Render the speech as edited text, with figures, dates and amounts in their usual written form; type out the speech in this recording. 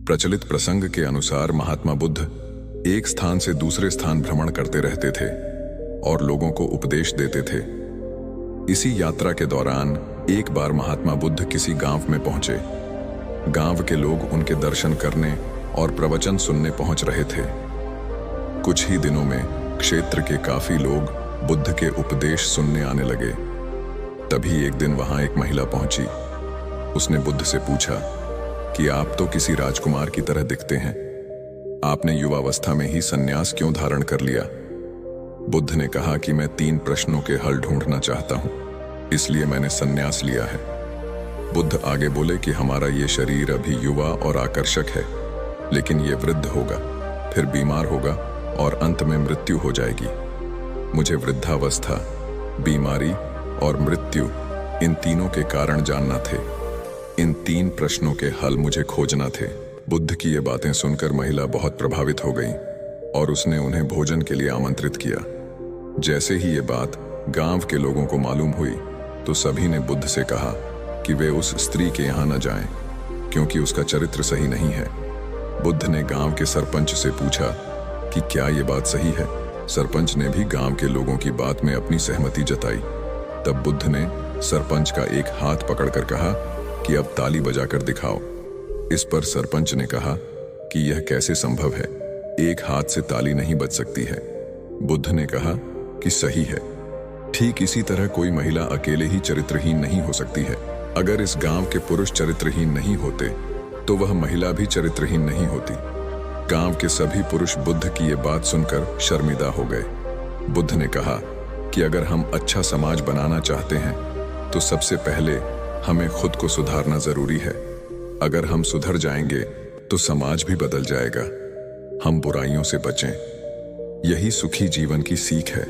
प्रचलित प्रसंग के अनुसार महात्मा बुद्ध एक स्थान से दूसरे स्थान भ्रमण करते रहते थे और लोगों को उपदेश देते थे। इसी यात्रा के दौरान एक बार महात्मा बुद्ध किसी गांव में पहुंचे। गांव के लोग उनके दर्शन करने और प्रवचन सुनने पहुंच रहे थे। कुछ ही दिनों में क्षेत्र के काफी लोग बुद्ध के उपदेश सुनने आने लगे। तभी एक दिन वहां एक महिला पहुंची। उसने बुद्ध से पूछा कि आप तो किसी राजकुमार की तरह दिखते हैं, आपने युवावस्था में ही संन्यास क्यों धारण कर लिया? बुद्ध ने कहा कि मैं 3 प्रश्नों के हल ढूंढना चाहता हूं, इसलिए मैंने संन्यास लिया है। बुद्ध आगे बोले कि हमारा ये शरीर अभी युवा और आकर्षक है, लेकिन ये वृद्ध होगा, फिर बीमार होगा और अंत में मृत्यु हो जाएगी। मुझे वृद्धावस्था, बीमारी और मृत्यु, इन तीनों के कारण जानना थे। इन 3 प्रश्नों के हल मुझे खोजना थे। बुद्ध की ये बातें सुनकर महिला बहुत प्रभावित हो गई और उसने उन्हें भोजन के लिए आमंत्रित किया। जैसे ही ये बात गांव के लोगों को मालूम हुई तो सभी ने बुद्ध से कहा कि वे उस स्त्री के यहाँ न जाएं, क्योंकि उसका चरित्र सही नहीं है। बुद्ध ने गांव के सरपंच से पूछा कि क्या ये बात सही है। सरपंच ने भी गांव के लोगों की बात में अपनी सहमति जताई। तब बुद्ध ने सरपंच का एक हाथ पकड़कर कहा कि अब ताली बजाकर दिखाओ। इस पर सरपंच ने कहा कि यह कैसे संभव है, एक हाथ से ताली नहीं बज सकती है। बुद्ध ने कहा कि सही है। ठीक इसी तरह कोई महिला अकेले ही चरित्रहीन नहीं हो सकती है। अगर इस गांव के पुरुष चरित्रहीन नहीं होते तो वह महिला भी चरित्रहीन नहीं होती। गांव के सभी पुरुष बुद्ध की ये बात सुनकर शर्मिंदा हो गए। बुद्ध ने कहा कि अगर हम अच्छा समाज बनाना चाहते हैं तो सबसे पहले हमें खुद को सुधारना जरूरी है। अगर हम सुधर जाएंगे तो समाज भी बदल जाएगा। हम बुराइयों से बचें, यही सुखी जीवन की सीख है।